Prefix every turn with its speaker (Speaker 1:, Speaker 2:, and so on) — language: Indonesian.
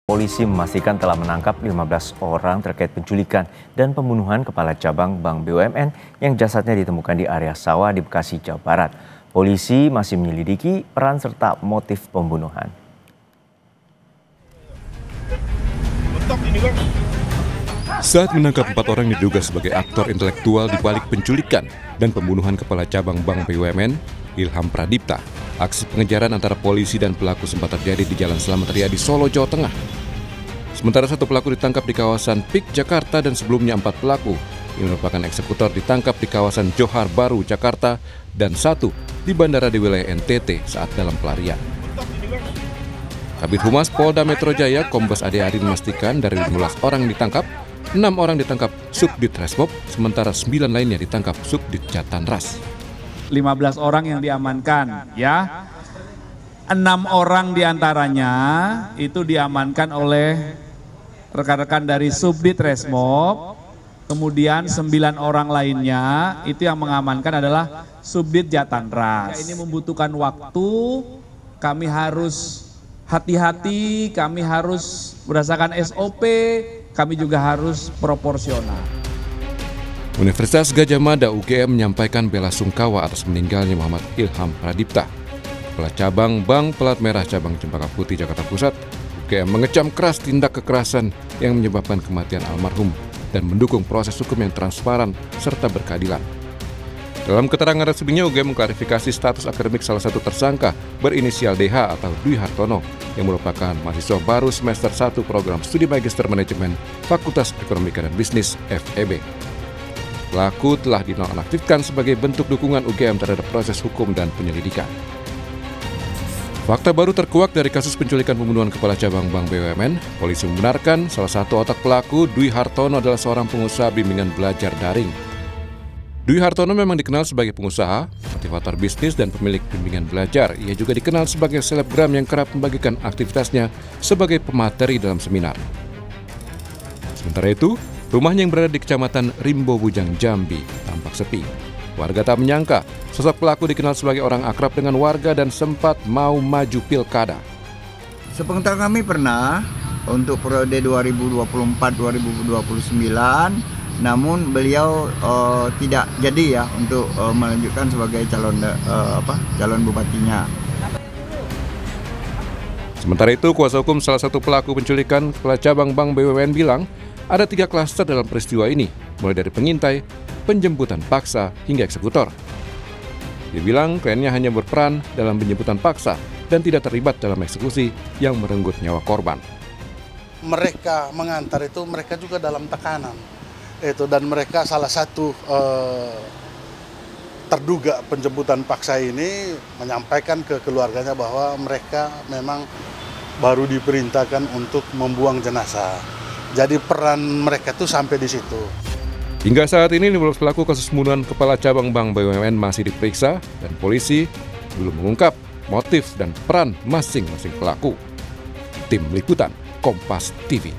Speaker 1: Polisi memastikan telah menangkap 15 orang terkait penculikan dan pembunuhan Kepala Cabang Bank BUMN yang jasadnya ditemukan di area sawah di Bekasi, Jawa Barat. Polisi masih menyelidiki peran serta motif pembunuhan.
Speaker 2: Saat menangkap 4 orang diduga sebagai aktor intelektual di balik penculikan dan pembunuhan Kepala Cabang Bank BUMN, Ilham Pradipta, aksi pengejaran antara polisi dan pelaku sempat terjadi di Jalan Slamet Riyadi, Solo, Jawa Tengah. Sementara 1 pelaku ditangkap di kawasan PIK, Jakarta, dan sebelumnya 4 pelaku yang merupakan eksekutor ditangkap di kawasan Johar Baru, Jakarta, dan 1 di bandara di wilayah NTT saat dalam pelarian. Kabid Humas Polda Metro Jaya, Kombes Ade Adi memastikan dari 15 orang yang ditangkap, 6 orang ditangkap Subdit Resmob, sementara 9 lainnya ditangkap Subdit Jatanras.
Speaker 3: 15 orang yang diamankan, ya. 6 orang diantaranya itu diamankan oleh rekan-rekan dari Subdit Resmob, kemudian 9 orang lainnya itu yang mengamankan adalah Subdit Jatanras. Ini membutuhkan waktu, kami harus hati-hati, kami harus berdasarkan SOP, kami juga harus proporsional.
Speaker 2: Universitas Gadjah Mada UGM menyampaikan bela sungkawa atas meninggalnya Muhammad Ilham Pradipta, Kepala Cabang Bank Pelat Merah Cabang Cempaka Putih, Jakarta Pusat. UGM mengecam keras tindak kekerasan yang menyebabkan kematian almarhum dan mendukung proses hukum yang transparan serta berkeadilan. Dalam keterangan resminya, UGM mengklarifikasi status akademik salah satu tersangka berinisial DH atau Dwi Hartono yang merupakan mahasiswa baru semester 1 program studi Magister Manajemen Fakultas Ekonomika dan Bisnis FEB. Pelaku telah dinonaktifkan sebagai bentuk dukungan UGM terhadap proses hukum dan penyelidikan. Fakta baru terkuak dari kasus penculikan pembunuhan Kepala Cabang Bank BUMN. Polisi membenarkan salah satu otak pelaku, Dwi Hartono, adalah seorang pengusaha bimbingan belajar daring. Dwi Hartono memang dikenal sebagai pengusaha, motivator bisnis, dan pemilik bimbingan belajar. Ia juga dikenal sebagai selebgram yang kerap membagikan aktivitasnya sebagai pemateri dalam seminar. Sementara itu, rumahnya yang berada di Kecamatan Rimbo Bujang, Jambi, tampak sepi. Warga tak menyangka sosok pelaku dikenal sebagai orang akrab dengan warga dan sempat mau maju pilkada.
Speaker 4: Sepengetahuan kami pernah untuk periode 2024-2029, namun beliau tidak jadi ya untuk melanjutkan sebagai calon bupatinya.
Speaker 2: Sementara itu, kuasa hukum salah satu pelaku penculikan Kepala Cabang Bank BUMN bilang ada 3 klaster dalam peristiwa ini, mulai dari pengintai, penjemputan paksa, hingga eksekutor. Dia bilang kliennya hanya berperan dalam penjemputan paksa dan tidak terlibat dalam eksekusi yang merenggut nyawa korban.
Speaker 5: Mereka mengantar itu mereka juga dalam tekanan. Dan mereka salah satu terduga penjemputan paksa ini menyampaikan ke keluarganya bahwa mereka memang baru diperintahkan untuk membuang jenazah. Jadi peran mereka itu sampai di situ.
Speaker 2: Hingga saat ini 15 pelaku kasus pembunuhan Kepala Cabang Bank BUMN masih diperiksa dan polisi belum mengungkap motif dan peran masing-masing pelaku. Tim Liputan Kompas TV.